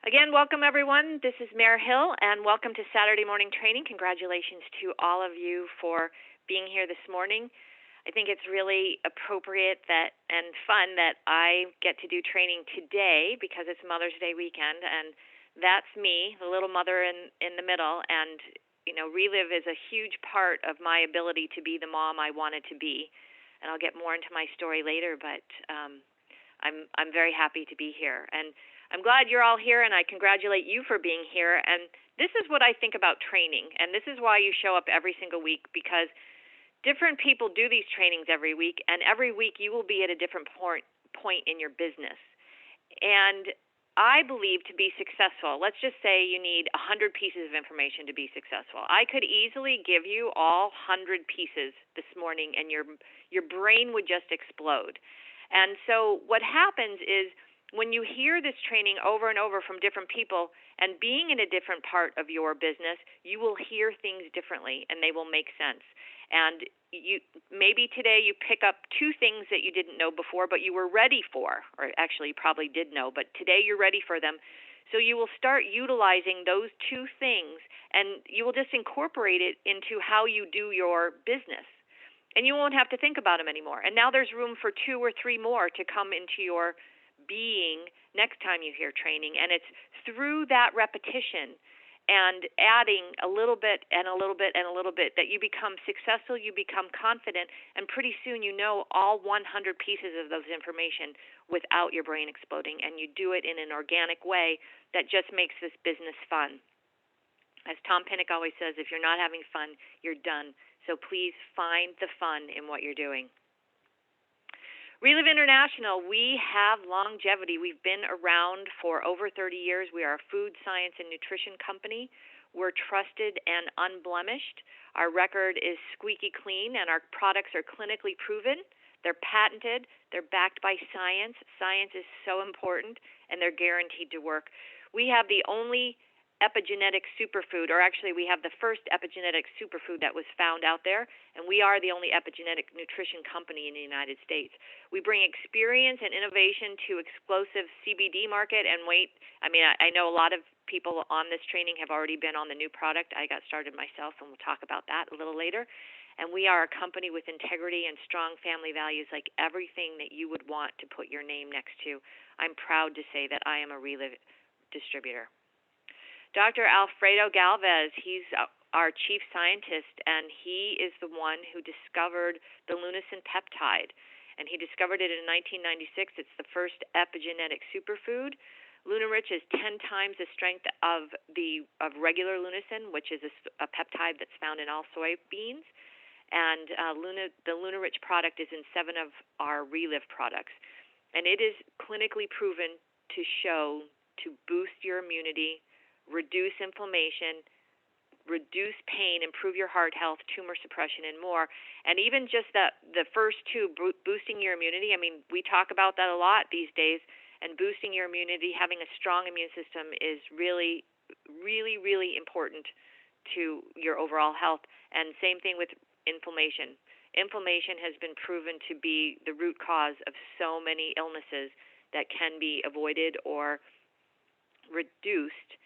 Again, welcome everyone. This is Mair Hill, and welcome to Saturday morning training. Congratulations to all of you for being here this morning. I think it's really appropriate and fun that I get to do training today because it's Mother's Day weekend, and that's me, the little mother in the middle. And Relive is a huge part of my ability to be the mom I wanted to be. And I'll get more into my story later, but I'm very happy to be here. And I'm glad you're all here, and I congratulate you for being here. And this is what I think about training, and this is why you show up every single week, because different people do these trainings every week, and every week you will be at a different point in your business. And I believe to be successful, let's just say you need 100 pieces of information to be successful. I could easily give you all 100 pieces this morning, and your brain would just explode. And so what happens is, when you hear this training over and over from different people, and being in a different part of your business, you will hear things differently, and they will make sense. And maybe today you pick up two things that you didn't know before, but you were ready for, or actually you probably did know, but today you're ready for them. So you will start utilizing those two things, and you will just incorporate it into how you do your business. And you won't have to think about them anymore. And now there's room for 2 or 3 more to come into your being next time you hear training. And it's through that repetition and adding a little bit and a little bit and a little bit that you become successful, you become confident, and pretty soon you know all 100 pieces of those information without your brain exploding, and you do it in an organic way that just makes this business fun. As Tom Pinnock always says, if you're not having fun, you're done. So please find the fun in what you're doing. Relive International, we have longevity. We've been around for over 30 years. We are a food, science, and nutrition company. We're trusted and unblemished. Our record is squeaky clean, and our products are clinically proven. They're patented. They're backed by science. Science is so important, and they're guaranteed to work. We have the only epigenetic superfood, or actually we have the first epigenetic superfood that was found out there, and we are the only epigenetic nutrition company in the United States. We bring experience and innovation to explosive CBD market. And I know a lot of people on this training have already been on the new product. I got started myself, and we'll talk about that a little later. And we are a company with integrity and strong family values, like everything that you would want to put your name next to. I'm proud to say that I am a Relive distributor. Dr. Alfredo Galvez, he's our chief scientist, and he is the one who discovered the lunasin peptide. And he discovered it in 1996. It's the first epigenetic superfood. LunaRich is 10 times the strength of regular lunasin, which is a peptide that's found in all soybeans. And the LunaRich product is in 7 of our Relive products. And it is clinically proven to boost your immunity, reduce inflammation, reduce pain, improve your heart health, tumor suppression, and more. And even just the first two, boosting your immunity, we talk about that a lot these days, and boosting your immunity, having a strong immune system is really, really, really important to your overall health. And same thing with inflammation. Inflammation has been proven to be the root cause of so many illnesses that can be avoided or reduced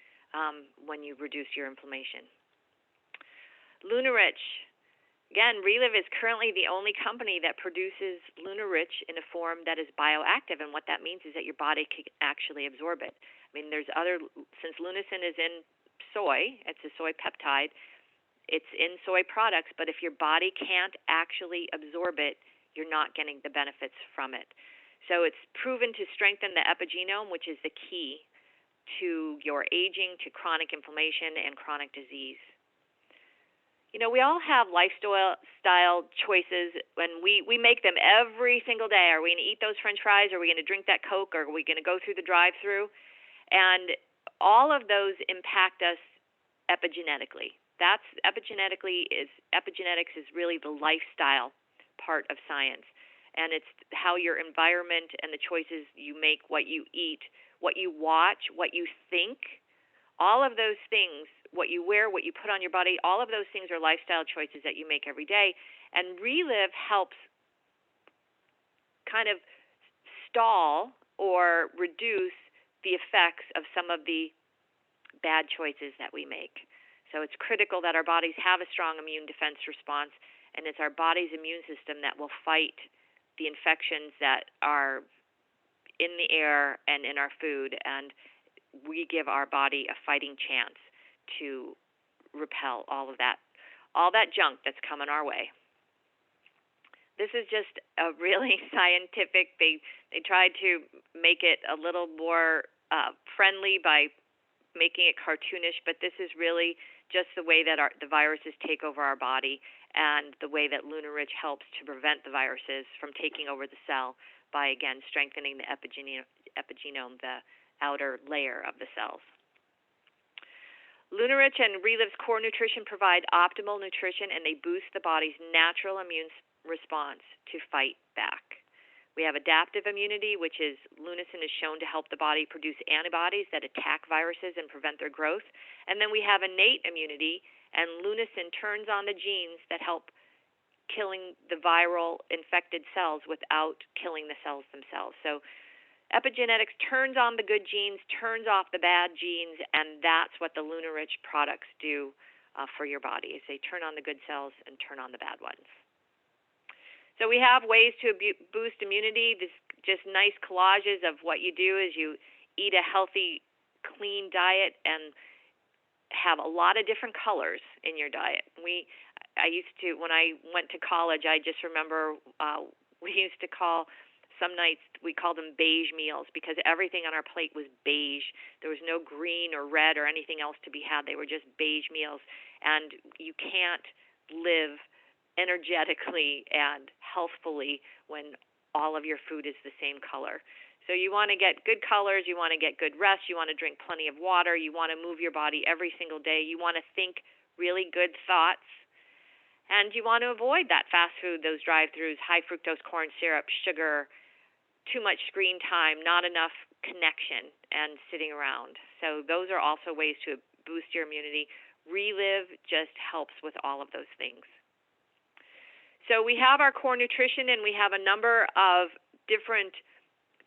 when you reduce your inflammation. LunaRich. Again, Relive is currently the only company that produces LunaRich in a form that is bioactive, and what that means is that your body can actually absorb it. Since lunasin is in soy, it's a soy peptide, it's in soy products, but if your body can't actually absorb it, you're not getting the benefits from it. So it's proven to strengthen the epigenome, which is the key to your aging, to chronic inflammation, and chronic disease. We all have lifestyle choices, and we make them every single day. Are we going to eat those French fries? Are we going to drink that Coke? Or are we going to go through the drive-through? And all of those impact us epigenetically. Epigenetics is really the lifestyle part of science. And it's how your environment and the choices you make, what you eat, what you watch, what you think, all of those things, what you wear, what you put on your body, all of those things are lifestyle choices that you make every day. And Relive helps kind of stall or reduce the effects of some of the bad choices that we make. So it's critical that our bodies have a strong immune defense response, and it's our body's immune system that will fight the infections that are in the air and in our food, and we give our body a fighting chance to repel all that junk that's coming our way. This is just a really scientific. They tried to make it a little more friendly by making it cartoonish, but this is really just the way that the viruses take over our body, and the way that Lunarich helps to prevent the viruses from taking over the cell by, again, strengthening the epigenome, the outer layer of the cells. Lunarich and Relive's core nutrition provide optimal nutrition, and they boost the body's natural immune response to fight back. We have adaptive immunity, which is Lunacin is shown to help the body produce antibodies that attack viruses and prevent their growth. And then we have innate immunity, and Lunacin turns on the genes that help killing the viral infected cells without killing the cells themselves. So epigenetics turns on the good genes, turns off the bad genes, and that's what the Lunarich products do for your body, is they turn on the good cells and turn on the bad ones. So we have ways to boost immunity. This just nice collages of what you do is you eat a healthy, clean diet and have a lot of different colors in your diet. I used to, when I went to college, I just remember we used to call some nights, we called them beige meals, because everything on our plate was beige. There was no green or red or anything else to be had. They were just beige meals. And you can't live energetically and healthfully when all of your food is the same color. So you want to get good colors, you want to get good rest, you want to drink plenty of water, you want to move your body every single day, you want to think really good thoughts, and you want to avoid that fast food, those drive-thrus, high fructose corn syrup, sugar, too much screen time, not enough connection, and sitting around. So those are also ways to boost your immunity. Relive just helps with all of those things. So we have our core nutrition, and we have a number of different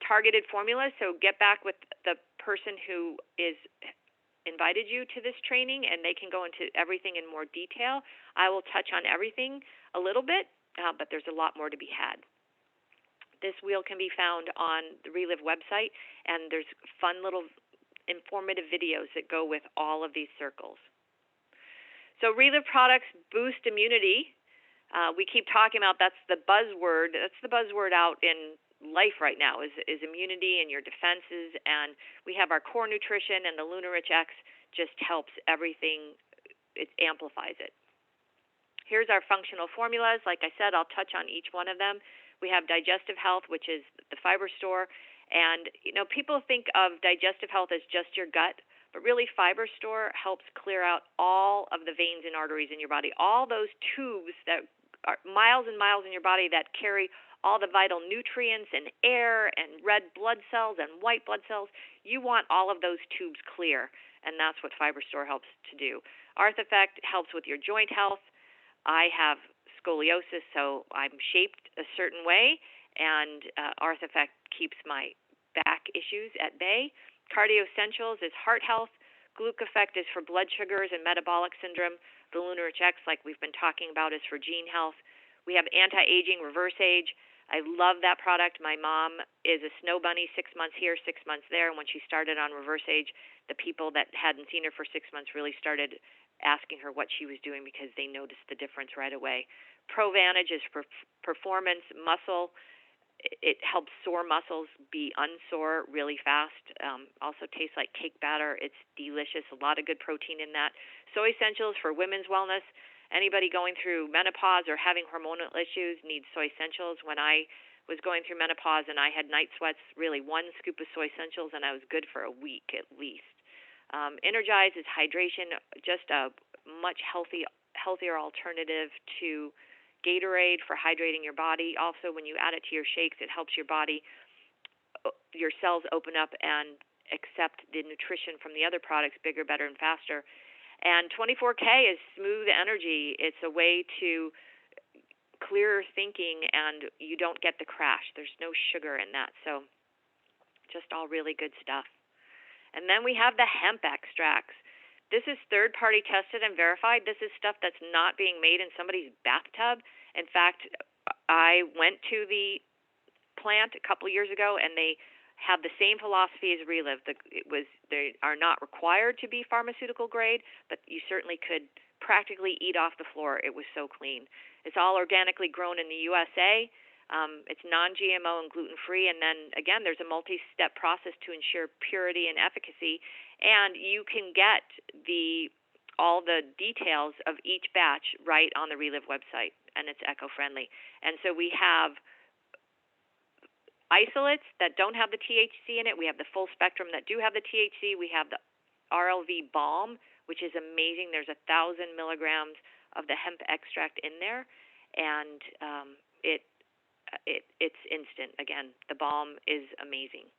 targeted formulas. So get back with the person who is invited you to this training, and they can go into everything in more detail. I will touch on everything a little bit, but there's a lot more to be had. This wheel can be found on the Relive website, and there's fun little informative videos that go with all of these circles. So Relive products boost immunity. We keep talking about that's the buzzword. That's the buzzword out in life right now is immunity and your defenses. And we have our core nutrition, and the Lunarich X just helps everything. It amplifies it. Here's our functional formulas. Like I said, I'll touch on each one of them. We have digestive health, which is the fiber store. And, people think of digestive health as just your gut, but really fiber store helps clear out all of the veins and arteries in your body, all those tubes that are miles and miles in your body that carry all the vital nutrients and air and red blood cells and white blood cells. You want all of those tubes clear, and that's what fiber store helps to do. Artheffect helps with your joint health. I have scoliosis, so I'm shaped a certain way, and Artheffect keeps my back issues at bay. Cardio Essentials is heart health. Glucofect is for blood sugars and metabolic syndrome. The Lunarich X, like we've been talking about, is for gene health. We have anti-aging, reverse age. I love that product. My mom is a snow bunny, 6 months here, 6 months there. And when she started on reverse age, the people that hadn't seen her for 6 months really started asking her what she was doing because they noticed the difference right away. Vantage is for performance, muscle. It helps sore muscles be unsore really fast. Also tastes like cake batter. It's delicious. A lot of good protein in that. Soy Essentials for women's wellness. Anybody going through menopause or having hormonal issues needs Soy Essentials. When I was going through menopause and I had night sweats, really 1 scoop of Soy Essentials and I was good for a week at least. Energize is hydration, just a much healthier alternative to Gatorade for hydrating your body. Also, when you add it to your shakes, it helps your body, your cells open up and accept the nutrition from the other products bigger, better, and faster. And 24K is smooth energy. It's a way to clearer thinking, and you don't get the crash. There's no sugar in that. So just all really good stuff. And then we have the hemp extracts. This is third-party tested and verified. This is stuff that's not being made in somebody's bathtub. In fact, I went to the plant a couple years ago, and they have the same philosophy as Relive. They are not required to be pharmaceutical grade, but you certainly could practically eat off the floor. It was so clean. It's all organically grown in the USA. It's non-GMO and gluten-free, and then again, there's a multi-step process to ensure purity and efficacy. And you can get all the details of each batch right on the Relive website, and it's eco-friendly. And so we have isolates that don't have the THC in it. We have the full spectrum that do have the THC. We have the RLV balm, which is amazing. There's 1,000 milligrams of the hemp extract in there, and it's instant. Again, the balm is amazing.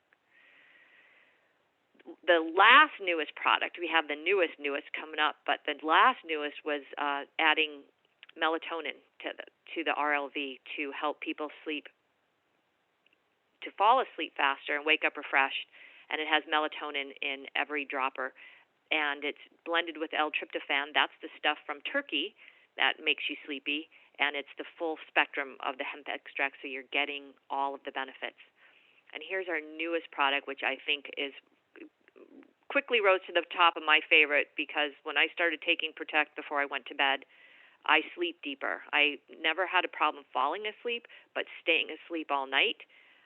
The last newest product, we have the newest coming up, but the last newest was adding melatonin to the RLV to help people to fall asleep faster and wake up refreshed. And it has melatonin in every dropper, and it's blended with L-tryptophan. That's the stuff from Turkey that makes you sleepy, and it's the full spectrum of the hemp extract, so you're getting all of the benefits. And here's our newest product, which I think is quickly rose to the top of my favorite, because when I started taking Protect before I went to bed, I sleep deeper. I never had a problem falling asleep, but staying asleep all night.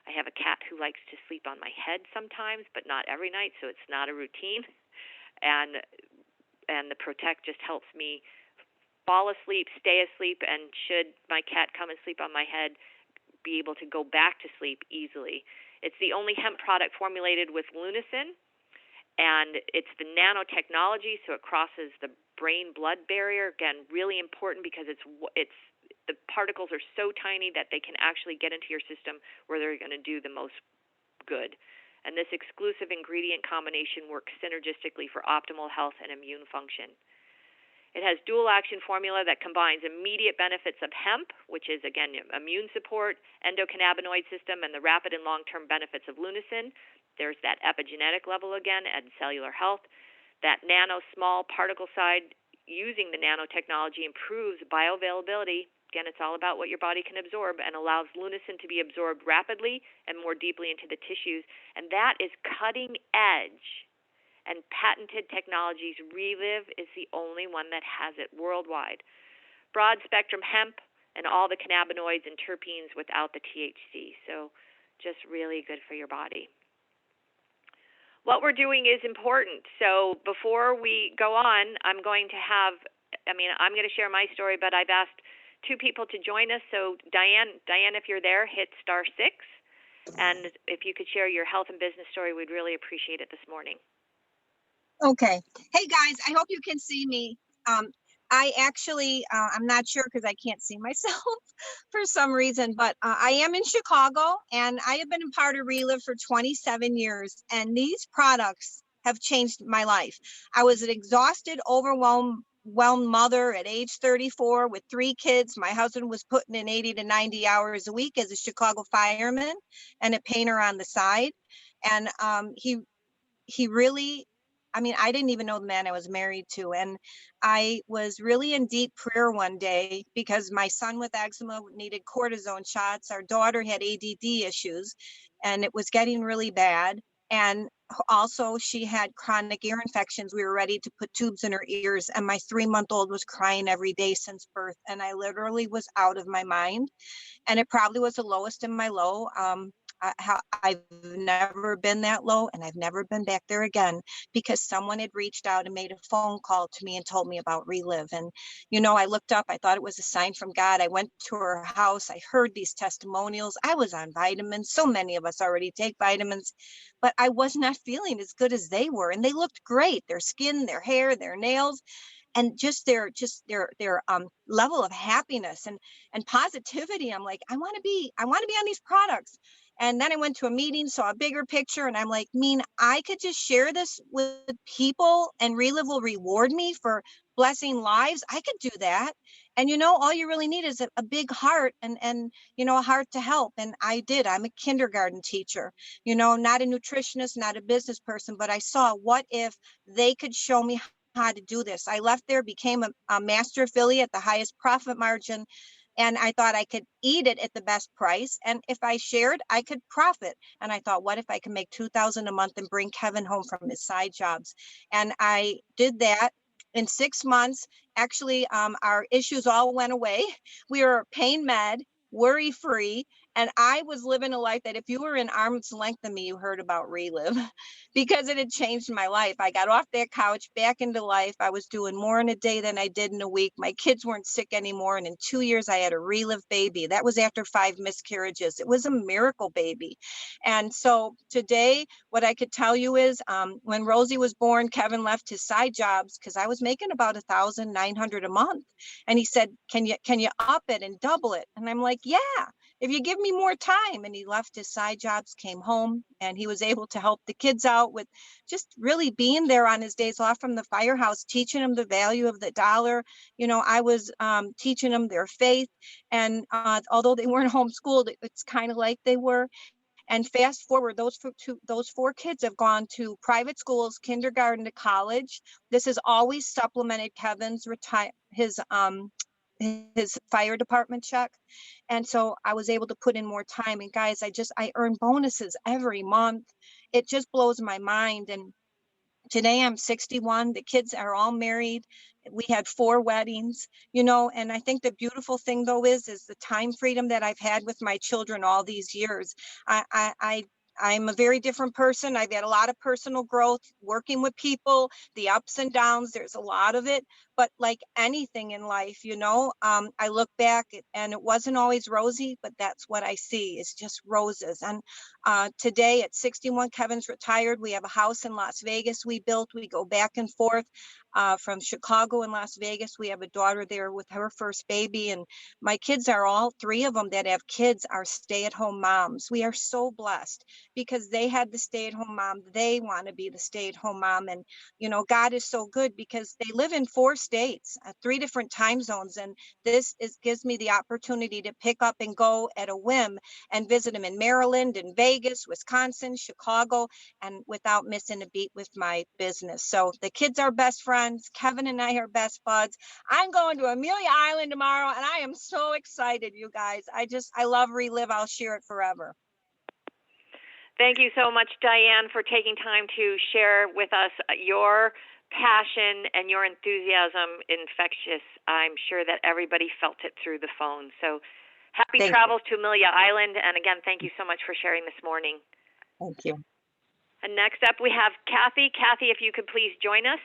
I have a cat who likes to sleep on my head sometimes, but not every night, so it's not a routine. And the Protect just helps me fall asleep, stay asleep, and should my cat come and sleep on my head, be able to go back to sleep easily. It's the only hemp product formulated with lunasin, and it's the nanotechnology, so it crosses the brain-blood barrier. Again, really important because the particles are so tiny that they can actually get into your system where they're going to do the most good. And this exclusive ingredient combination works synergistically for optimal health and immune function. It has dual-action formula that combines immediate benefits of hemp, which is, again, immune support, endocannabinoid system, and the rapid and long-term benefits of lunasin. There's that epigenetic level again, and cellular health. That nano-small particle side using the nanotechnology improves bioavailability. Again, it's all about what your body can absorb, and allows lunasin to be absorbed rapidly and more deeply into the tissues. And that is cutting edge and patented technologies. Relive is the only one that has it worldwide. Broad spectrum hemp and all the cannabinoids and terpenes without the THC. So just really good for your body. What we're doing is important. So before we go on, I'm going to share my story, but I've asked two people to join us. So Diane, if you're there, hit *6. And if you could share your health and business story, we'd really appreciate it this morning. Okay. Hey guys, I hope you can see me. I actually, I'm not sure because I can't see myself for some reason, but I am in Chicago, and I have been a part of Relive for 27 years, and these products have changed my life. I was an exhausted, overwhelmed mother at age 34 with 3 kids. My husband was putting in 80 to 90 hours a week as a Chicago fireman and a painter on the side. And he really, I didn't even know the man I was married to. And I was really in deep prayer one day because my son with eczema needed cortisone shots. Our daughter had ADD issues, and it was getting really bad. And also she had chronic ear infections. We were ready to put tubes in her ears, and my 3-month-old was crying every day since birth. And I literally was out of my mind. And it probably was the lowest in my low. I've never been that low, and I've never been back there again, because someone had reached out and made a phone call to me and told me about Relive. And, I looked up, I thought it was a sign from God. I went to her house, I heard these testimonials. I was on vitamins. So many of us already take vitamins, but I was not feeling as good as they were. And they looked great, their skin, their hair, their nails, and just their level of happiness and positivity. I'm like, I want to be on these products. And then I went to a meeting, saw a bigger picture, and I'm like, I could just share this with people and Relive will reward me for blessing lives. I could do that. And all you really need is a big heart and a heart to help. And I did. I'm a kindergarten teacher, not a nutritionist, not a business person, but I saw, what if they could show me how to do this? I left there, became a master affiliate, the highest profit margin. And I thought I could eat it at the best price. And if I shared, I could profit. And I thought, what if I can make $2,000 a month and bring Kevin home from his side jobs? And I did that in 6 months. Actually, our issues all went away. We were pain med, worry free. And I was living a life that if you were in arm's length of me, you heard about Relive because it had changed my life. I got off that couch, back into life. I was doing more in a day than I did in a week. My kids weren't sick anymore. And in 2 years, I had a Relive baby. That was after 5 miscarriages. It was a miracle baby. And so today, what I could tell you is when Rosie was born, Kevin left his side jobs because I was making about $1,900 a month. And he said, can you up it and double it? And I'm like, yeah, if you give me more time. And he left his side jobs, came home, and he was able to help the kids out with just really being there on his days off from the firehouse, teaching them the value of the dollar. I was teaching them their faith. And although they weren't homeschooled, it's kind of like they were. And fast forward, those 4 kids have gone to private schools, kindergarten to college. This has always supplemented Kevin's his fire department check. And so I was able to put in more time. And guys, I earn bonuses every month. It just blows my mind. And today I'm 61. The kids are all married. We had 4 weddings, and I think the beautiful thing though is the time freedom that I've had with my children all these years. I'm a very different person. I've had a lot of personal growth working with people, the ups and downs. There's a lot of it, but like anything in life, I look back and it wasn't always rosy, but that's what I see is just roses. And today at 61, Kevin's retired. We have a house in Las Vegas we built. We go back and forth from Chicago and Las Vegas. We have a daughter there with her first baby. And my kids are all 3 of them that have kids are stay-at-home moms. We are so blessed because they had the stay-at-home mom. They want to be the stay-at-home mom. And, God is so good because they live in 4 states, 3 different time zones. And gives me the opportunity to pick up and go at a whim and visit them in Maryland and Vegas, Wisconsin, Chicago, and without missing a beat with my business. So the kids are best friends. Kevin and I are best buds. I'm going to Amelia Island tomorrow and I am so excited, you guys. I love Relive. I'll share it forever. Thank you so much, Diane, for taking time to share with us your passion and your enthusiasm. Infectious. I'm sure that everybody felt it through the phone. So happy travels to Amelia Island. And again, thank you so much for sharing this morning. Thank you. And next up, we have Kathy. Kathy, if you could please join us.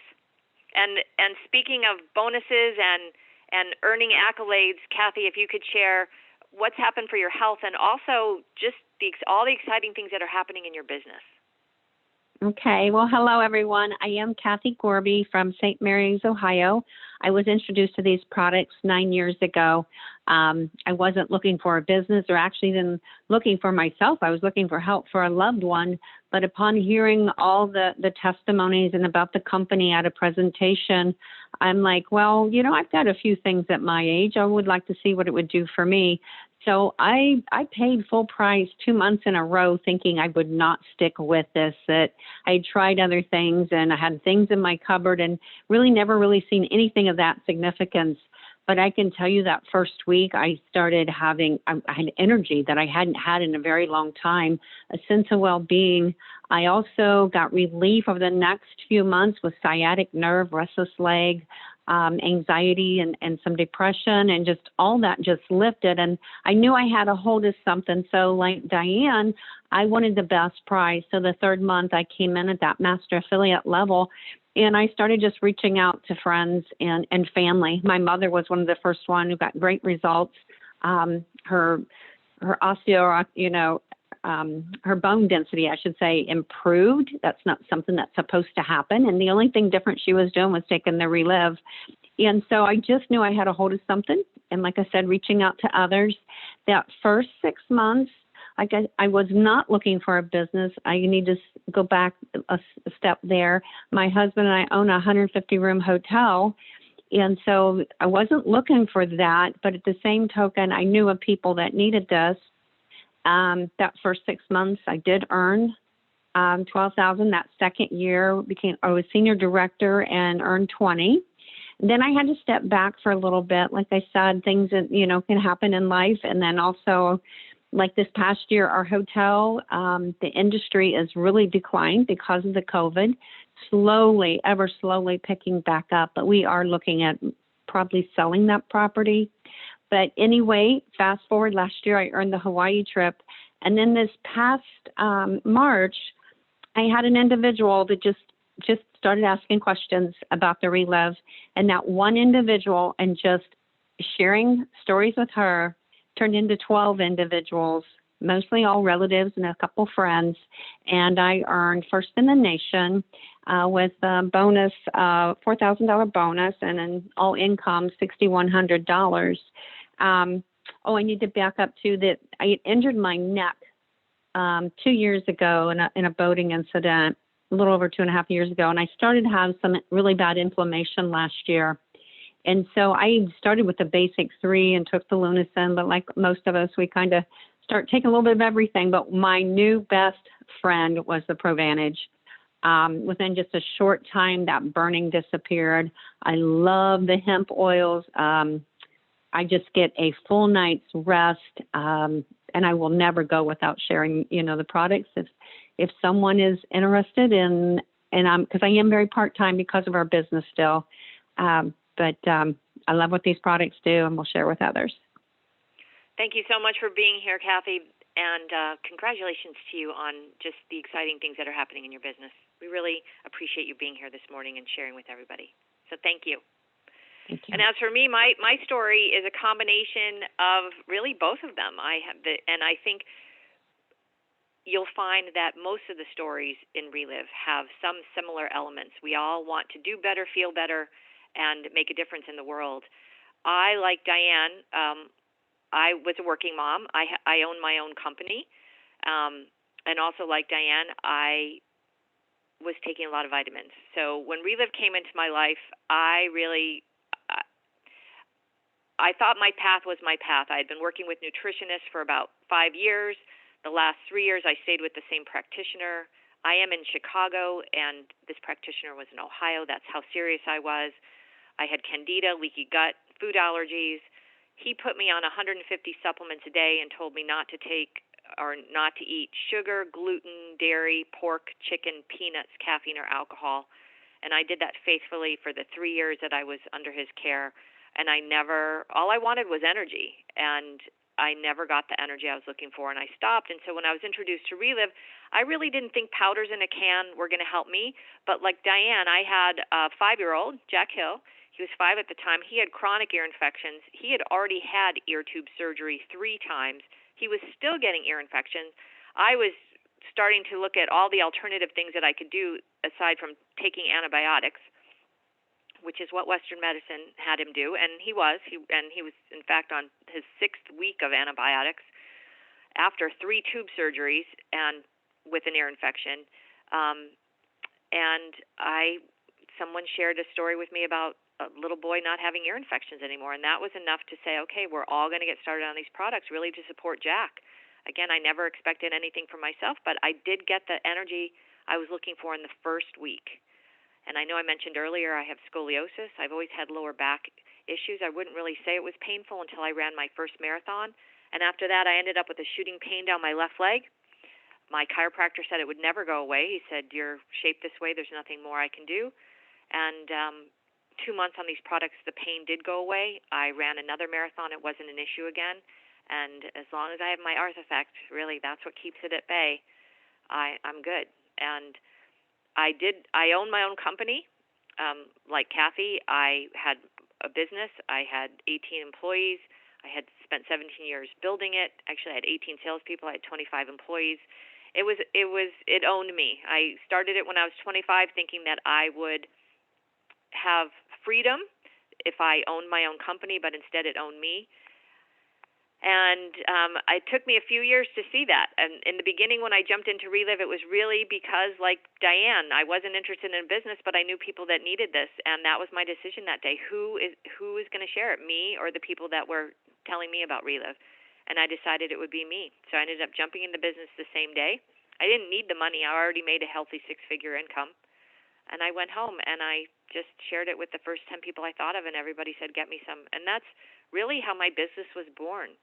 And speaking of bonuses and earning accolades, Kathy, if you could share what's happened for your health and also just all the exciting things that are happening in your business. Okay. Well, hello, everyone. I am Kathy Gorby from St. Mary's, Ohio. I was introduced to these products 9 years ago. I wasn't looking for a business or actually even looking for myself. I was looking for help for a loved one. But upon hearing all the testimonies and about the company at a presentation, I'm like, well, I've got a few things at my age. I would like to see what it would do for me. So I paid full price 2 months in a row thinking I would not stick with this, that I had tried other things and I had things in my cupboard and really never really seen anything of that significance. But I can tell you that first week I started I had energy that I hadn't had in a very long time, a sense of well-being. I also got relief over the next few months with sciatic nerve, restless leg, anxiety and some depression, and just all that just lifted. And I knew I had a hold of something. So like Diane, I wanted the best price. So the 3rd month I came in at that master affiliate level. And I started just reaching out to friends and family. My mother was one of the first one who got great results. Her osteo, her bone density, I should say, improved. That's not something that's supposed to happen. And the only thing different she was doing was taking the Relive. And so I just knew I had a hold of something. And like I said, reaching out to others. That first 6 months, I was not looking for a business. I need to go back a step there. My husband and I own a 150-room hotel, and so I wasn't looking for that. But at the same token, I knew of people that needed this. That first 6 months, I did earn $12,000. That second year, I was senior director and earned 20. Then I had to step back for a little bit. Like I said, things that, can happen in life. And then also, like this past year, our hotel, the industry is really declined because of the COVID, ever slowly picking back up. But we are looking at probably selling that property. But anyway, fast forward, last year I earned the Hawaii trip. And then this past March, I had an individual that just started asking questions about the Relive, and that one individual and just sharing stories with her turned into 12 individuals, mostly all relatives and a couple friends. And I earned first in the nation with a bonus, $4,000 bonus, and an all income $6,100. I need to back up too that I injured my neck 2 years ago in a boating incident, a little over 2.5 years ago. And I started to have some really bad inflammation last year. And so I started with the basic 3 and took the Lunacin, but like most of us, we kind of start taking a little bit of everything. But my new best friend was the Vantage. Within just a short time, that burning disappeared. I love the hemp oils. I just get a full night's rest, and I will never go without sharing, the products. If someone is interested in, because I am very part-time because of our business still, but I love what these products do, and we'll share with others. Thank you so much for being here, Kathy, and congratulations to you on just the exciting things that are happening in your business. We really appreciate you being here this morning and sharing with everybody. So thank you. Thank you. And as for me, my story is a combination of really both of them. And I think you'll find that most of the stories in Relive have some similar elements. We all want to do better, feel better, and make a difference in the world. I, like Diane, I was a working mom. I own my own company. And also, like Diane, I was taking a lot of vitamins. So when Relive came into my life, I thought my path was my path. I had been working with nutritionists for about 5 years. The last 3 years, I stayed with the same practitioner. I am in Chicago, and this practitioner was in Ohio. That's how serious I was. I had candida, leaky gut, food allergies. He put me on 150 supplements a day and told me not to take or not to eat sugar, gluten, dairy, pork, chicken, peanuts, caffeine, or alcohol. And I did that faithfully for the 3 years that I was under his care. And all I wanted was energy. And I never got the energy I was looking for, and I stopped. And so when I was introduced to Relive, I really didn't think powders in a can were going to help me. But like Diane, I had a 5-year-old, Jack Hill. He was 5 at the time. He had chronic ear infections. He had already had ear tube surgery 3 times. He was still getting ear infections. I was starting to look at all the alternative things that I could do aside from taking antibiotics, which is what Western medicine had him do, and he was, in fact on his 6th week of antibiotics after 3 tube surgeries and with an ear infection. And someone shared a story with me about a little boy not having ear infections anymore, and that was enough to say, okay, we're all going to get started on these products really to support Jack. Again, I never expected anything for myself, but I did get the energy I was looking for in the first week. And I know I mentioned earlier I have scoliosis. I've always had lower back issues. I wouldn't really say it was painful until I ran my first marathon. And after that, I ended up with a shooting pain down my left leg. My chiropractor said it would never go away. He said, you're shaped this way. There's nothing more I can do. And 2 months on these products, the pain did go away. I ran another marathon. It wasn't an issue again. And as long as I have my Arthefect, really, that's what keeps it at bay. I'm good. And I own my own company. Like Kathy, I had a business. I had 18 employees. I had spent 17 years building it. Actually, I had 18 salespeople. I had 25 employees. It owned me. I started it when I was 25, thinking that I would have freedom if I owned my own company, but instead it owned me. And it took me a few years to see that. And in the beginning, when I jumped into Relive, it was really because, like Diane, I wasn't interested in business, but I knew people that needed this, and that was my decision that day. Who is going to share it, me or the people that were telling me about Relive? And I decided it would be me. So I ended up jumping into business the same day. I didn't need the money. I already made a healthy six-figure income. And I went home and I just shared it with the first 10 people I thought of, and everybody said, get me some. And that's really how my business was born.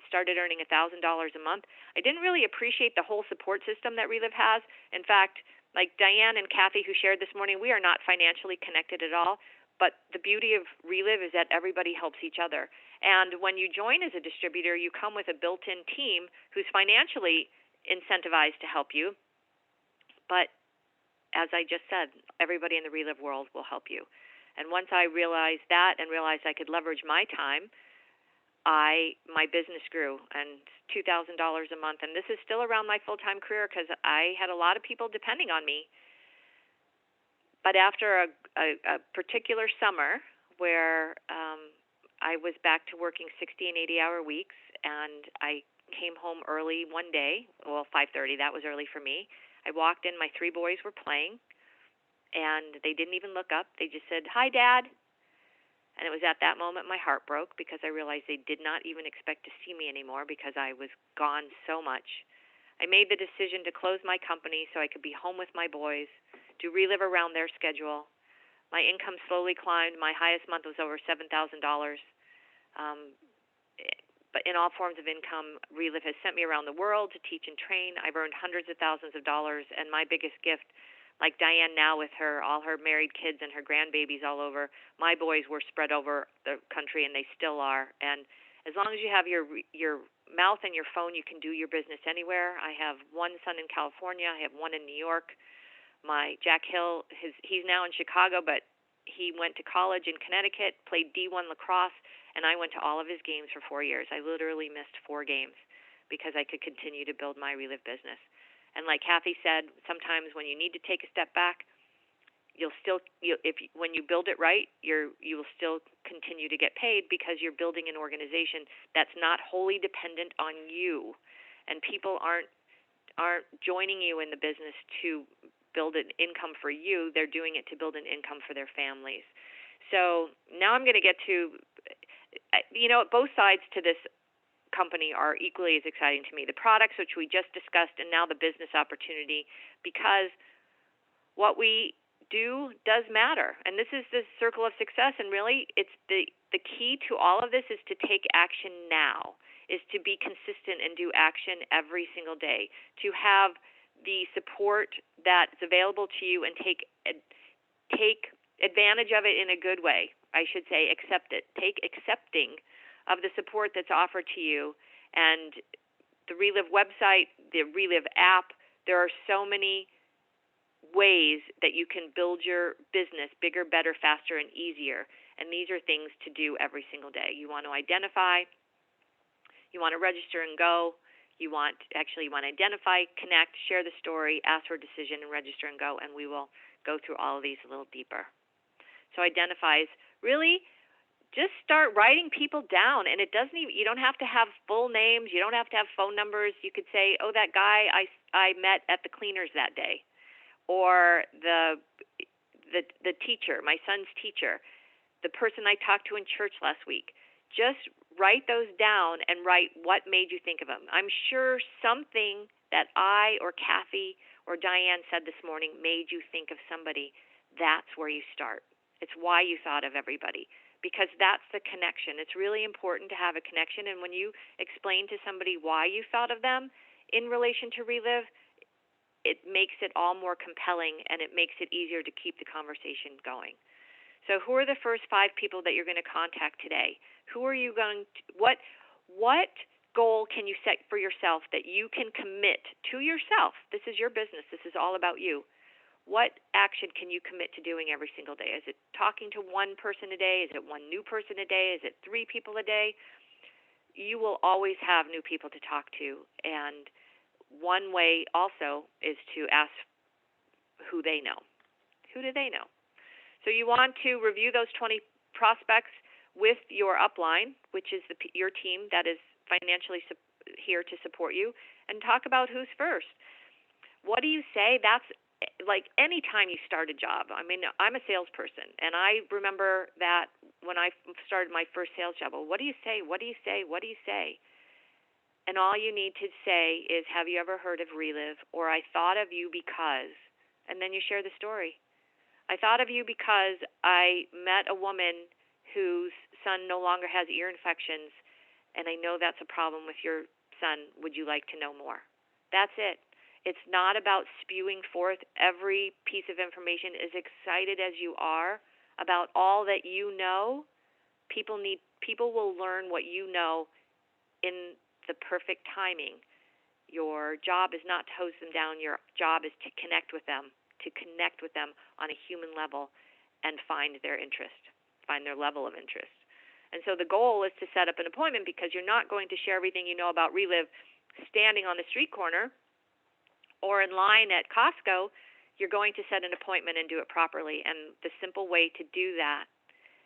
Started earning $1,000 a month. I didn't really appreciate the whole support system that Relive has. In fact, like Diane and Kathy who shared this morning, we are not financially connected at all. But the beauty of Relive is that everybody helps each other. And when you join as a distributor, you come with a built-in team who's financially incentivized to help you. But as I just said, everybody in the Relive world will help you. And once I realized that and realized I could leverage my time, my business grew, and $2,000 a month. And this is still around my full-time career because I had a lot of people depending on me. But after a particular summer where I was back to working 60 and 80-hour weeks, and I came home early one day, well, 5:30, that was early for me. I walked in, my 3 boys were playing, and they didn't even look up. They just said, "Hi, Dad." And it was at that moment my heart broke because I realized they did not even expect to see me anymore because I was gone so much. I made the decision to close my company so I could be home with my boys, to Relive around their schedule. My income slowly climbed. My highest month was over $7,000. But in all forms of income, Relive has sent me around the world to teach and train. I've earned hundreds of thousands of dollars, and my biggest gift, like Diane now with all her married kids and her grandbabies all over, my boys were spread over the country, and they still are. And as long as you have your mouth and your phone, you can do your business anywhere. I have one son in California. I have one in New York. My Jack Hill, he's now in Chicago, but he went to college in Connecticut, played D1 lacrosse, and I went to all of his games for 4 years. I literally missed 4 games because I could continue to build my Relive business. And like Kathy said, sometimes when you need to take a step back, when you build it right, you will still continue to get paid because you're building an organization that's not wholly dependent on you, and people aren't joining you in the business to build an income for you. They're doing it to build an income for their families. So now I'm going to get to, both sides to this company are equally as exciting to me. The products, which we just discussed, and now the business opportunity, because what we do does matter. And this is the circle of success. And really, it's the key to all of this is to take action now, is to be consistent and do action every single day, to have the support that's available to you and take advantage of it in a good way. I should say accept it. Take accepting of the support that's offered to you. And the Relive website, the Relive app, there are so many ways that you can build your business bigger, better, faster, and easier. And these are things to do every single day. You want to identify, you want to register and go, you want to identify, connect, share the story, ask for a decision, and register and go, and we will go through all of these a little deeper. So identifies, really just start writing people down, and you don't have to have full names, you don't have to have phone numbers. You could say, "Oh, that guy I met at the cleaners that day," or the teacher, my son's teacher, the person I talked to in church last week. Just write those down and write what made you think of them. I'm sure something that I or Kathy or Diane said this morning made you think of somebody. That's where you start. It's why you thought of everybody, because that's the connection. It's really important to have a connection, and when you explain to somebody why you thought of them in relation to Relive, it makes it all more compelling, and it makes it easier to keep the conversation going. So who are the first 5 people that you're going to contact today? Who are you going to, what goal can you set for yourself that you can commit to yourself? This is your business. This is all about you. What action can you commit to doing every single day? Is it talking to one person a day? Is it one new person a day? Is it 3 people a day? You will always have new people to talk to. And one way also is to ask who they know. Who do they know? So you want to review those 20 prospects with your upline, which is your team that is financially here to support you, and talk about who's first. What do you say? That's like any time you start a job. I mean, I'm a salesperson, and I remember that when I started my first sales job. Well, what do you say? What do you say? What do you say? And all you need to say is, have you ever heard of Relive? Or I thought of you because, and then you share the story. I thought of you because I met a woman whose son no longer has ear infections, and I know that's a problem with your son. Would you like to know more? That's it. It's not about spewing forth every piece of information. As excited as you are about all that you know, people will learn what you know in the perfect timing. Your job is not to hose them down. Your job is to connect with them on a human level and find their interest, find their level of interest. And so the goal is to set up an appointment, because you're not going to share everything you know about Relive standing on the street corner or in line at Costco. You're going to set an appointment and do it properly. And the simple way to do that,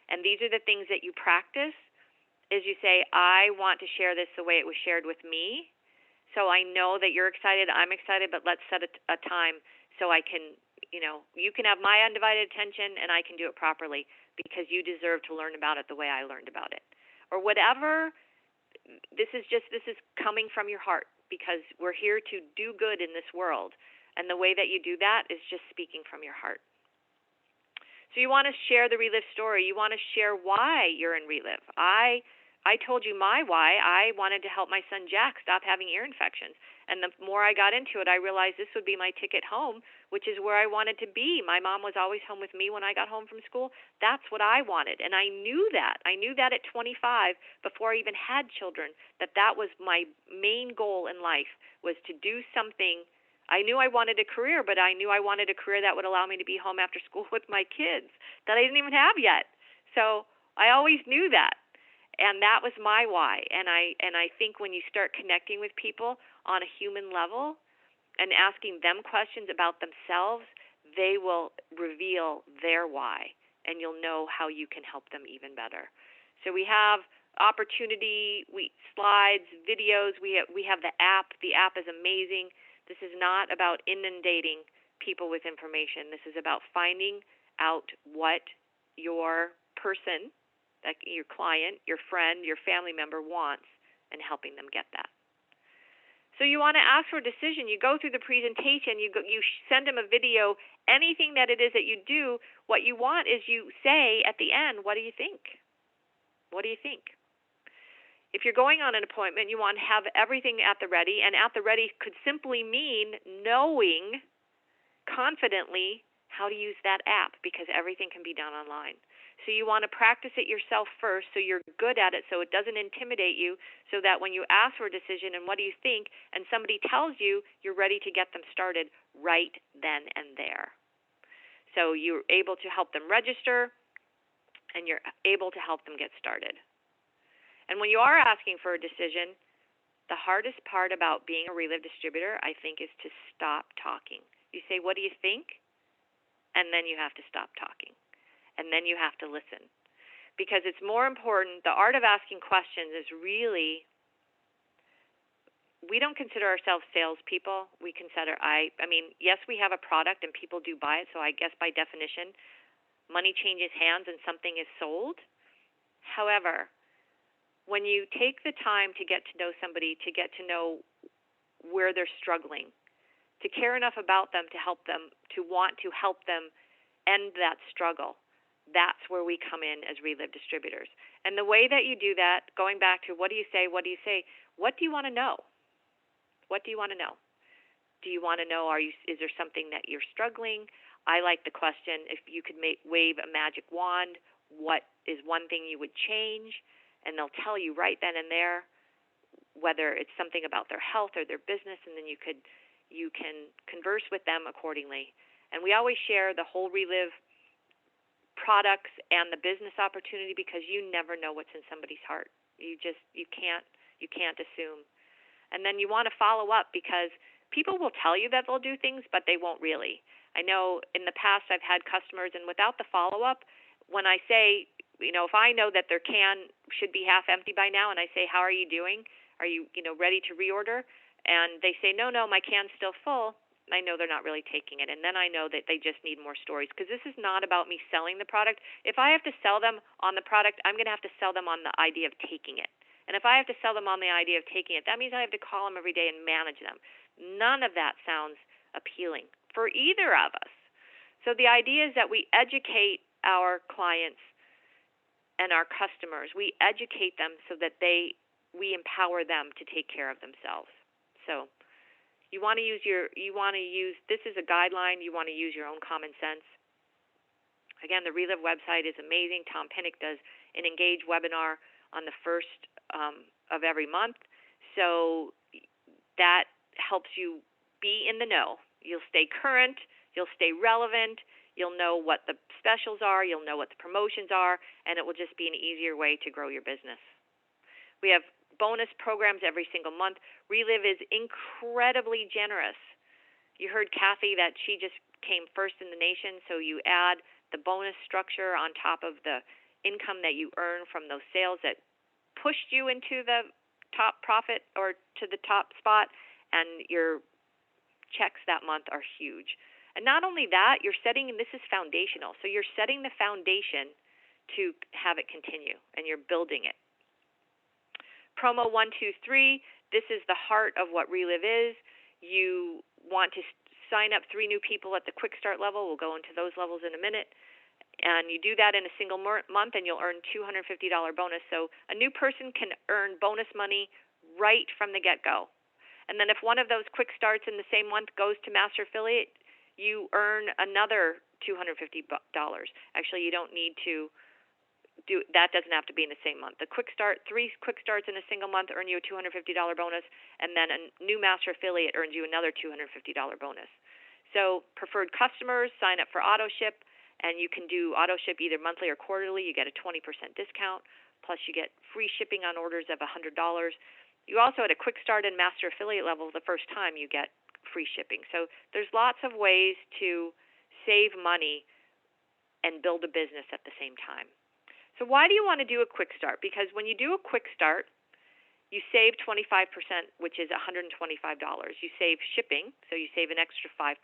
and these are the things that you practice, is you say, I want to share this the way it was shared with me. So I know that you're excited, I'm excited, but let's set a time so I can, you can have my undivided attention and I can do it properly, because you deserve to learn about it the way I learned about it. Or whatever, this is coming from your heart, because we're here to do good in this world. And the way that you do that is just speaking from your heart. So you want to share the Relive story. You want to share why you're in Relive. I told you my why. I wanted to help my son Jack stop having ear infections. And the more I got into it, I realized this would be my ticket home, which is where I wanted to be. My mom was always home with me when I got home from school. That's what I wanted. And I knew that. I knew that at 25, before I even had children, that was my main goal in life, was to do something. I knew I wanted a career, but I knew I wanted a career that would allow me to be home after school with my kids that I didn't even have yet. So I always knew that. And that was my why. And I think when you start connecting with people on a human level and asking them questions about themselves, they will reveal their why, and you'll know how you can help them even better. So we have opportunity, slides, videos. We have the app. The app is amazing. This is not about inundating people with information. This is about finding out what your person, like your client, your friend, your family member wants, and helping them get that. So you want to ask for a decision. You go through the presentation. You send them a video. Anything that it is that you do, what you want is you say at the end, what do you think? What do you think? If you're going on an appointment, you want to have everything at the ready, and at the ready could simply mean knowing confidently how to use that app, because everything can be done online. So you want to practice it yourself first, so you're good at it, so it doesn't intimidate you, so that when you ask for a decision and what do you think, and somebody tells you, you're ready to get them started right then and there. So you're able to help them register, and you're able to help them get started. And when you are asking for a decision, the hardest part about being a Relive distributor, I think, is to stop talking. You say, what do you think? And then you have to stop talking. And then you have to listen. Because it's more important, the art of asking questions is really, we don't consider ourselves salespeople. We consider, yes, we have a product and people do buy it, so I guess by definition, money changes hands and something is sold. However, when you take the time to get to know somebody, to get to know where they're struggling, to care enough about them to help them, to want to help them end that struggle, that's where we come in as Relive distributors. And the way that you do that, going back to what do you say, what do you want to know? What do you want to know? Do you want to know, is there something that you're struggling? I like the question, if you could wave a magic wand, what is one thing you would change? And they'll tell you right then and there whether it's something about their health or their business, and then you can converse with them accordingly. And we always share the whole Relive products and the business opportunity, because you never know what's in somebody's heart. You can't assume. And then you want to follow up, because people will tell you that they'll do things, but they won't really. I know in the past I've had customers, and without the follow-up, when I say, if I know that their can should be half empty by now, and I say, how are you doing? Are you, ready to reorder? And they say, no, my can's still full. I know they're not really taking it. And then I know that they just need more stories, because this is not about me selling the product. If I have to sell them on the product, I'm going to have to sell them on the idea of taking it. And if I have to sell them on the idea of taking it, that means I have to call them every day and manage them. None of that sounds appealing for either of us. So the idea is that we educate our clients and our customers. We educate them so that we empower them to take care of themselves. So you want to use this is a guideline. You want to use your own common sense. Again, the Relive website is amazing. Tom Pinnick does an Engage webinar on the first of every month. So that helps you be in the know. You'll stay current. You'll stay relevant. You'll know what the specials are. You'll know what the promotions are. And it will just be an easier way to grow your business. We have bonus programs every single month. Relive is incredibly generous. You heard Kathy that she just came first in the nation, so you add the bonus structure on top of the income that you earn from those sales that pushed you into the top profit or to the top spot, and your checks that month are huge. And not only that, this is foundational, so you're setting the foundation to have it continue, and you're building it. Promo 123, this is the heart of what Relive is. You want to sign up 3 new people at the quick start level. We'll go into those levels in a minute. And you do that in a single month, and you'll earn $250 bonus. So a new person can earn bonus money right from the get-go. And then if one of those quick starts in the same month goes to Master Affiliate, you earn another $250. Actually, you don't need to that doesn't have to be in the same month. The quick start, 3 quick starts in a single month earn you a $250 bonus, and then a new Master Affiliate earns you another $250 bonus. So preferred customers sign up for auto ship, and you can do auto ship either monthly or quarterly. You get a 20% discount, plus you get free shipping on orders of $100. You also, at a quick start and Master Affiliate level, the first time you get free shipping. So there's lots of ways to save money and build a business at the same time. So why do you want to do a quick start? Because when you do a quick start, you save 25%, which is $125. You save shipping, so you save an extra 5%.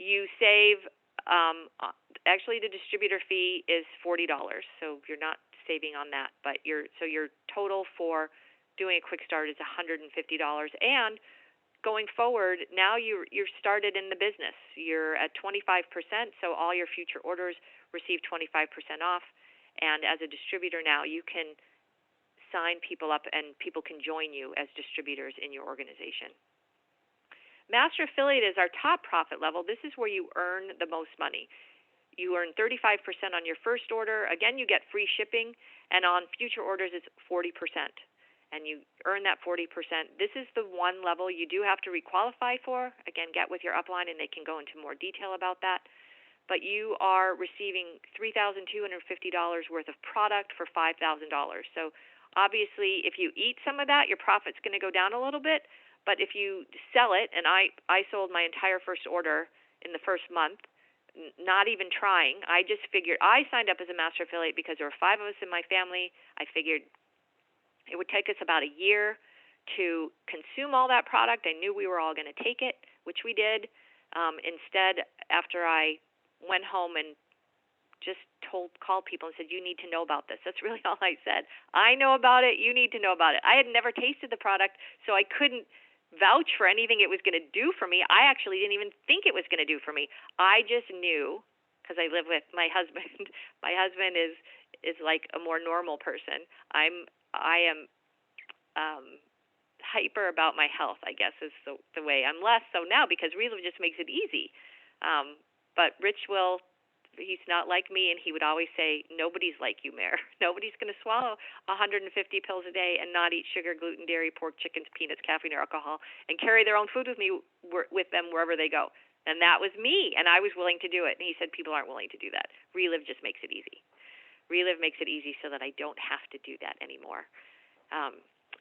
You save, actually the distributor fee is $40, so you're not saving on that. But your total for doing a quick start is $150. And going forward, now you're started in the business. You're at 25%, so all your future orders receive 25% off. And as a distributor now, you can sign people up and people can join you as distributors in your organization. Master Affiliate is our top profit level. This is where you earn the most money. You earn 35% on your first order. Again, you get free shipping, and on future orders it's 40%. And you earn that 40%. This is the one level you do have to requalify for. Again, get with your upline and they can go into more detail about that. But you are receiving $3,250 worth of product for $5,000. So obviously, if you eat some of that, your profit's going to go down a little bit. But if you sell it, and I sold my entire first order in the first month, not even trying. I just figured, I signed up as a Master Affiliate because there were 5 of us in my family. I figured it would take us about a year to consume all that product. I knew we were all going to take it, which we did. Instead, after I went home and just called people and said, you need to know about this. That's really all I said. I know about it. You need to know about it. I had never tasted the product, so I couldn't vouch for anything it was going to do for me. I actually didn't even think it was going to do for me. I just knew, because I live with my husband. My husband is like a more normal person. I am hyper about my health, I guess, is the way. I'm less so now because Relive just makes it easy. But Rich he's not like me, and he would always say, nobody's like you, Mair. Nobody's going to swallow 150 pills a day and not eat sugar, gluten, dairy, pork, chickens, peanuts, caffeine, or alcohol, and carry their own food with them wherever they go. And that was me, and I was willing to do it. And he said people aren't willing to do that. Relive just makes it easy. Relive makes it easy so that I don't have to do that anymore.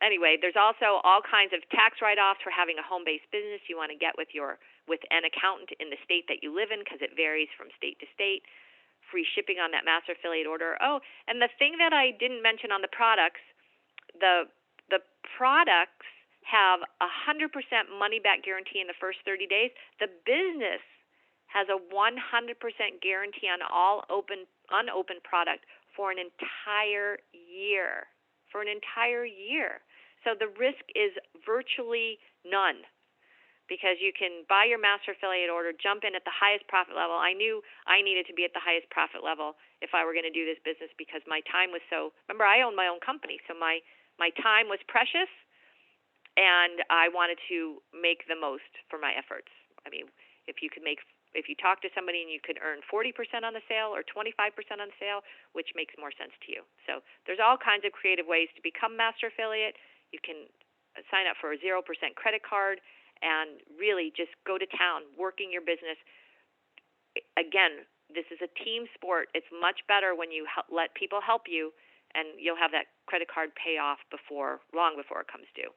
Anyway, there's also all kinds of tax write-offs for having a home-based business. You want to get with an accountant in the state that you live in because it varies from state to state. Free shipping on that Master Affiliate order. Oh, and the thing that I didn't mention on the products, the the products have 100% money back guarantee in the first 30 days. The business has a 100% guarantee on all unopened product for an entire year. For an entire year. So the risk is virtually none, because you can buy your master affiliate order, jump in at the highest profit level. I knew I needed to be at the highest profit level if I were going to do this business, because my time was so, remember, I own my own company, so my time was precious, and I wanted to make the most for my efforts. I mean, if you talk to somebody and you could earn 40% on the sale or 25% on the sale, which makes more sense to you? So there's all kinds of creative ways to become master affiliate. You can sign up for a 0% credit card and really just go to town working your business. Again, this is a team sport. It's much better when you let people help you, and you'll have that credit card pay off long before it comes due.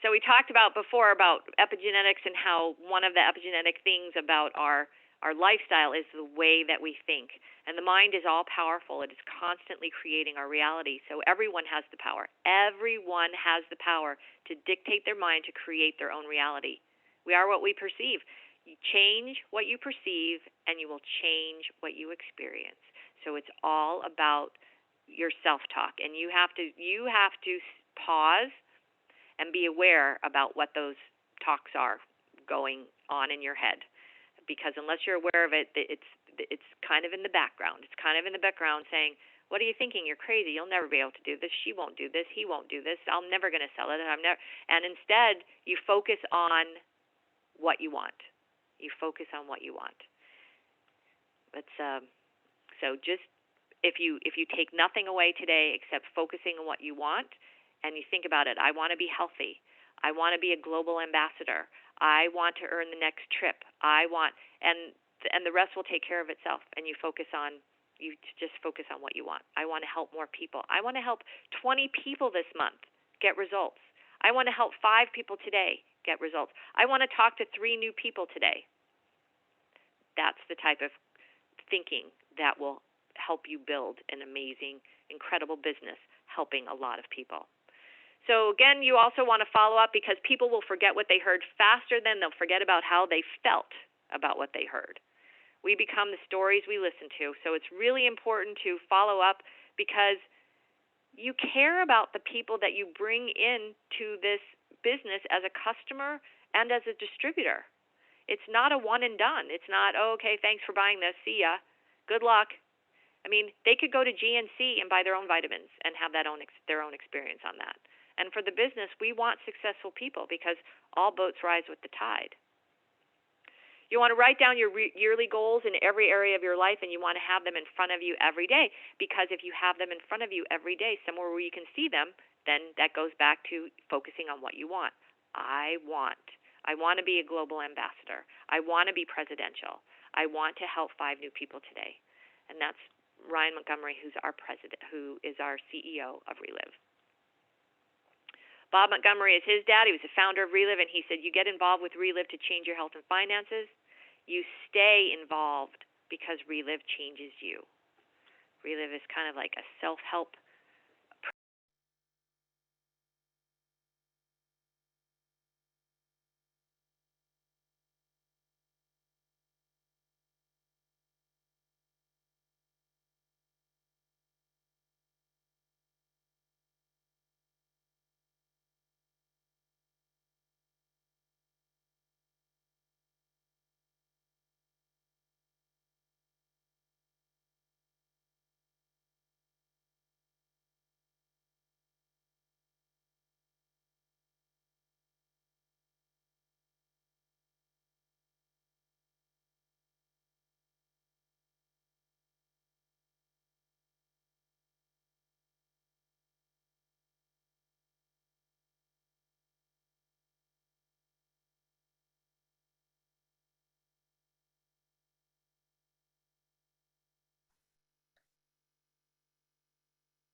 So we talked about epigenetics, and how one of the epigenetic things about our lifestyle is the way that we think. And the mind is all powerful. It is constantly creating our reality. So everyone has the power. Everyone has the power to dictate their mind to create their own reality. We are what we perceive. You change what you perceive, and you will change what you experience. So it's all about your self-talk, and you have to pause and be aware about what those talks are going on in your head. Because unless you're aware of it, it's kind of in the background. It's kind of in the background saying, what are you thinking? You're crazy. You'll never be able to do this. She won't do this. He won't do this. I'm never going to sell it. And instead, you focus on what you want. You focus on what you want. So just if you take nothing away today except focusing on what you want, and you think about it, I want to be healthy. I want to be a global ambassador. I want to earn the next trip. And the rest will take care of itself. And you just focus on what you want. I want to help more people. I want to help 20 people this month get results. I want to help 5 people today get results. I want to talk to 3 new people today. That's the type of thinking that will help you build an amazing, incredible business, helping a lot of people. So again, you also want to follow up, because people will forget what they heard faster than they'll forget about how they felt about what they heard. We become the stories we listen to. So it's really important to follow up, because you care about the people that you bring into this business as a customer and as a distributor. It's not a one and done. It's not, oh, okay, thanks for buying this. See ya. Good luck. I mean, they could go to GNC and buy their own vitamins and have their own experience on that. And for the business, we want successful people, because all boats rise with the tide. You want to write down your yearly goals in every area of your life, and you want to have them in front of you every day, because if you have them in front of you every day, somewhere where you can see them, then that goes back to focusing on what you want. I want to be a global ambassador. I want to be presidential. I want to help 5 new people today. And that's Ryan Montgomery, who's our president, who is our CEO of Relive. Bob Montgomery is his dad. He was the founder of Relive, and he said, you get involved with Relive to change your health and finances. You stay involved because Relive changes you. Relive is kind of like a self-help.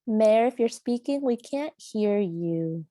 Mair, if you're speaking, we can't hear you.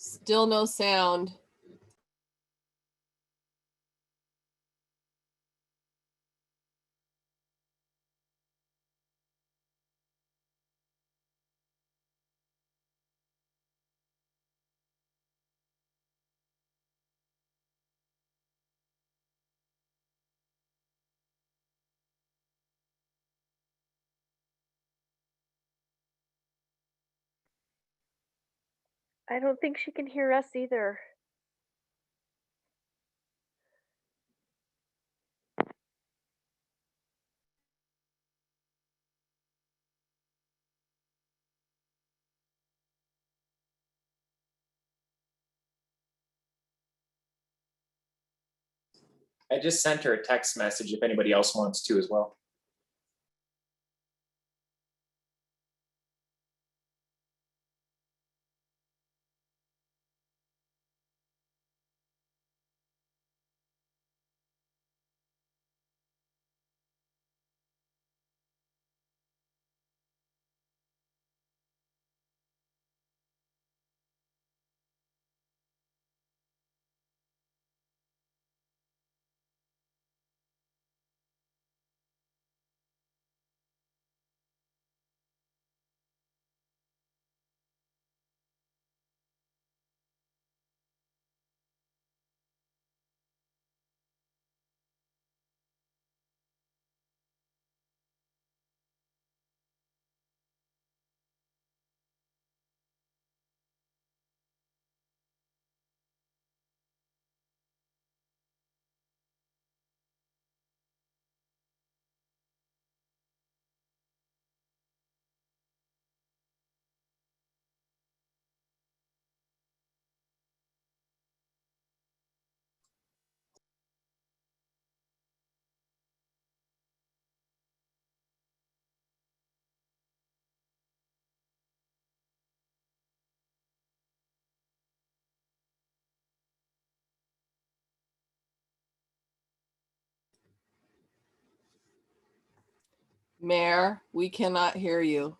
Still no sound. I don't think she can hear us either. I just sent her a text message if anybody else wants to as well. Mair, we cannot hear you.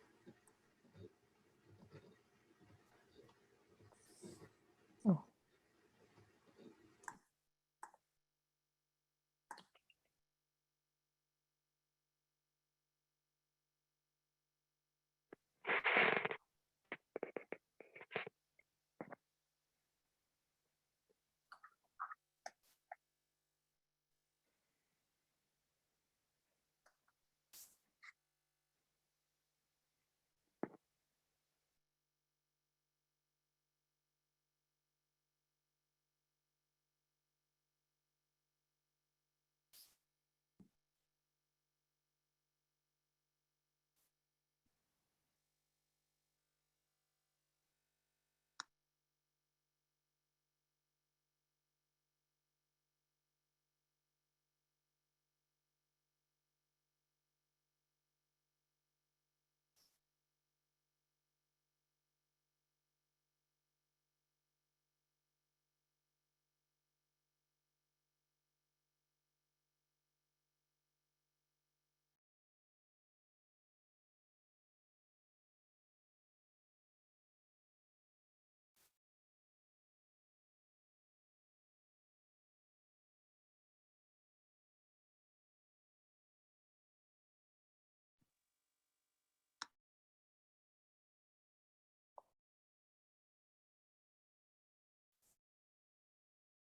Oh.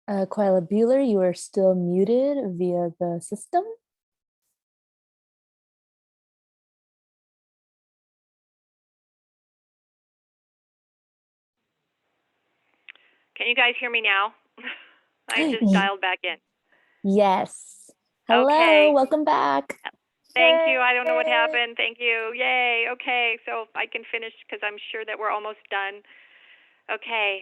Quila Bueller, you are still muted via the system. Can you guys hear me now? I just dialed back in. Yes. Hello, Okay. welcome back. Thank you. I don't know what happened. Thank you. Yay. Okay. So I can finish because I'm sure that we're almost done. Okay.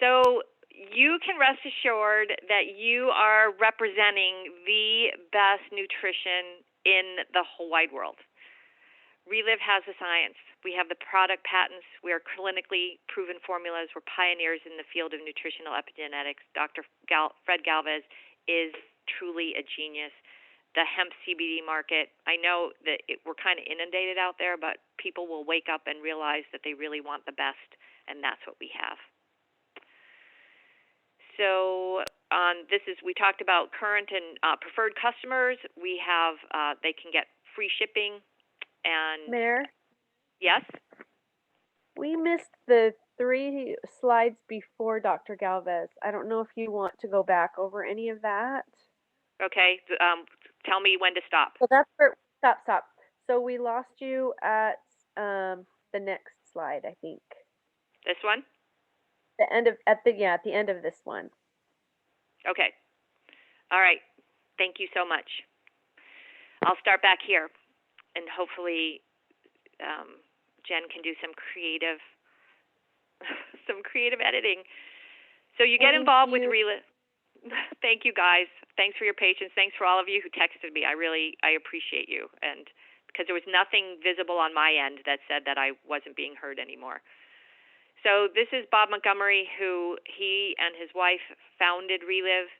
So you can rest assured that you are representing the best nutrition in the whole wide world. Relive has the science. We have the product patents. We are clinically proven formulas. We're pioneers in the field of nutritional epigenetics. Dr. Fred Galvez is truly a genius. The hemp CBD market, I know that we're kind of inundated out there, but people will wake up and realize that they really want the best, and that's what we have. So we talked about current and preferred customers. We have, they can get free shipping. And Mair, yes? we missed the 3 slides before Dr. Galvez. I don't know if you want to go back over any of that. Okay, tell me when to stop. So that's where, stop. So we lost you at the next slide, I think. This one? At the end of this one. Okay. All right. Thank you so much. I'll start back here, and hopefully Jen can do some creative editing. So you get involved with Relive. Thank you, guys. Thanks for your patience. Thanks for all of you who texted me. I appreciate you, and because there was nothing visible on my end that said that I wasn't being heard anymore. So this is Bob Montgomery, who he and his wife founded Relive,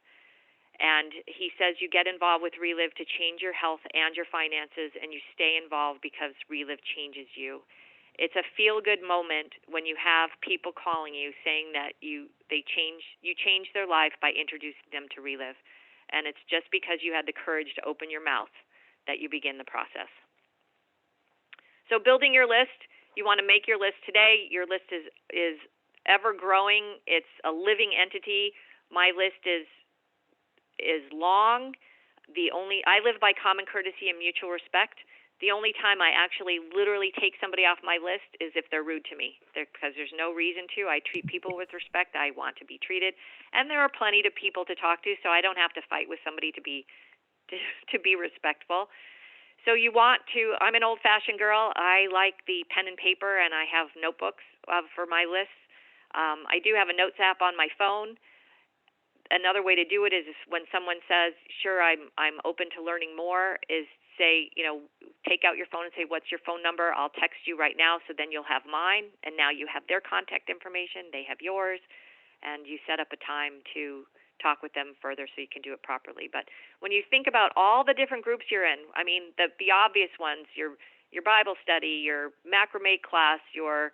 and he says you get involved with Relive to change your health and your finances, and you stay involved because Relive changes you. It's a feel-good moment when you have people calling you saying that you changed their life by introducing them to Relive, and it's just because you had the courage to open your mouth that you begin the process. So building your list, you want to make your list today. Your list is ever growing. It's a living entity. My list is long. I live by common courtesy and mutual respect. The only time I actually literally take somebody off my list is if they're rude to me, because there's no reason to. I treat people with respect. I want to be treated, and there are plenty of people to talk to, so I don't have to fight with somebody to be respectful. So you want to. I'm an old-fashioned girl. I like the pen and paper, and I have notebooks for my lists. I do have a notes app on my phone. Another way to do it is when someone says, "Sure, I'm open to learning more," is say, take out your phone and say, "What's your phone number? I'll text you right now," so then you'll have mine, and now you have their contact information, they have yours, and you set up a time to talk with them further so you can do it properly. But when you think about all the different groups you're in, I mean, the obvious ones, your Bible study, your macrame class, your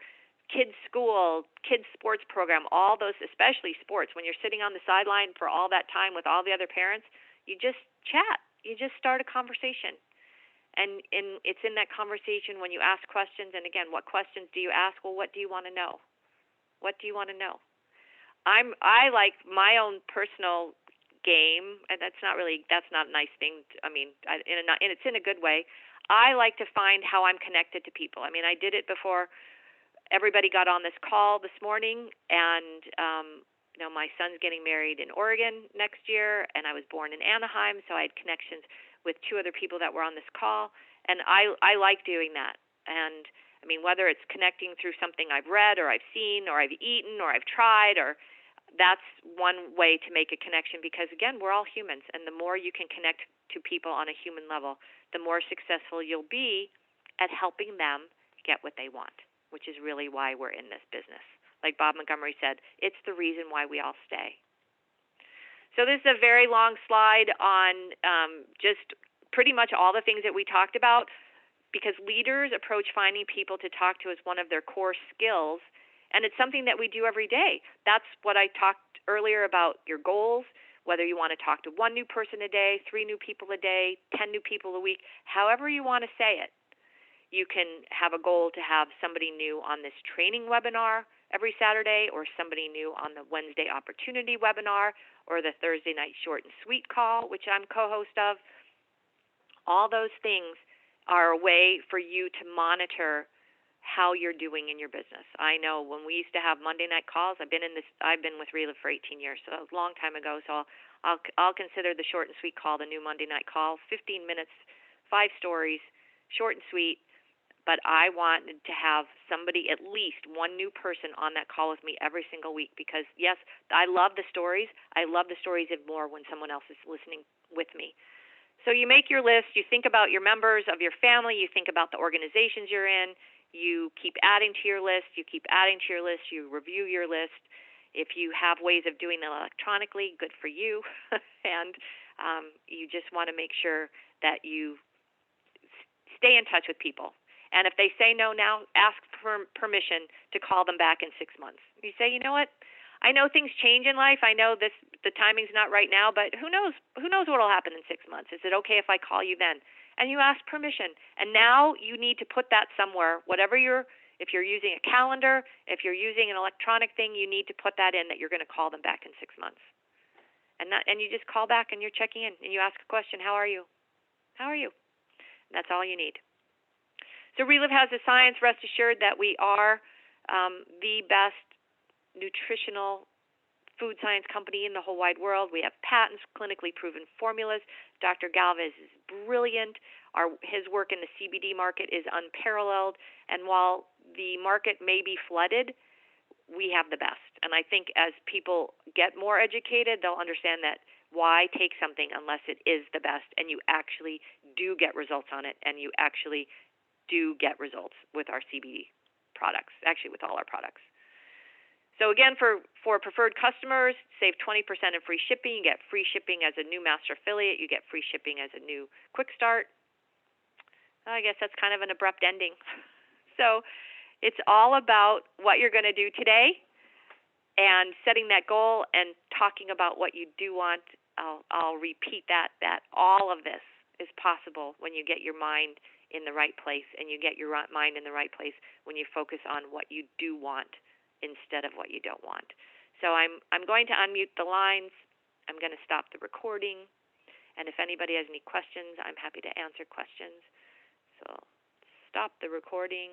kids' school, kids' sports program, all those, especially sports, when you're sitting on the sideline for all that time with all the other parents, you just chat. You just start a conversation. And it's in that conversation when you ask questions. And again, what questions do you ask? Well, what do you want to know? What do you want to know? I like my own personal game, and that's not a nice thing. It's in a good way. I like to find how I'm connected to people. I mean, I did it before everybody got on this call this morning, and my son's getting married in Oregon next year, and I was born in Anaheim, so I had connections with 2 other people that were on this call, and I like doing that. And I mean, whether it's connecting through something I've read or I've seen or I've eaten or I've tried, or that's one way to make a connection, because again, we're all humans, and the more you can connect to people on a human level, the more successful you'll be at helping them get what they want, which is really why we're in this business. Like Bob Montgomery said, it's the reason why we all stay. So this is a very long slide on just pretty much all the things that we talked about, because leaders approach finding people to talk to as one of their core skills, and it's something that we do every day. That's what I talked earlier about your goals, whether you want to talk to 1 new person a day, 3 new people a day, 10 new people a week, however you want to say it. You can have a goal to have somebody new on this training webinar every Saturday, or somebody new on the Wednesday opportunity webinar, or the Thursday night short and sweet call, which I'm co-host of. All those things are a way for you to monitor how you're doing in your business. I know when we used to have Monday night calls, I've been with Relive for 18 years, so that was a long time ago. So I'll consider the short and sweet call the new Monday night call. 15 minutes, 5 stories, short and sweet. But I wanted to have somebody, at least 1 new person on that call with me every single week, because yes, I love the stories. I love the stories even more when someone else is listening with me. So you make your list, you think about your members of your family, you think about the organizations you're in, you keep adding to your list, you review your list. If you have ways of doing it electronically, good for you. And you just want to make sure that you stay in touch with people. And if they say no now, ask for permission to call them back in 6 months. You say, you know what? I know things change in life. I know the timing's not right now, but who knows? Who knows what'll happen in 6 months? Is it okay if I call you then? And you ask permission. And now you need to put that somewhere. If you're using a calendar, if you're using an electronic thing, you need to put that in that you're going to call them back in 6 months. And you just call back and you're checking in and you ask a question. How are you? How are you? And that's all you need. So Relive has the science. Rest assured that we are the best nutritional food science company in the whole wide world. We have patents, clinically proven formulas. Dr. Galvez is brilliant. His work in the CBD market is unparalleled. And while the market may be flooded, we have the best. And I think as people get more educated, they'll understand that why take something unless it is the best and you actually do get results on it, and you actually do get results with our CBD products, actually with all our products. So again, for preferred customers, save 20% in free shipping. You get free shipping as a new master affiliate. You get free shipping as a new quick start. I guess that's kind of an abrupt ending. So it's all about what you're going to do today and setting that goal and talking about what you do want. I'll repeat that all of this is possible when you get your mind in the right place, and you get your mind in the right place when you focus on what you do want instead of what you don't want. So I'm going to unmute the lines. I'm going to stop the recording. And if anybody has any questions, I'm happy to answer questions. So stop the recording.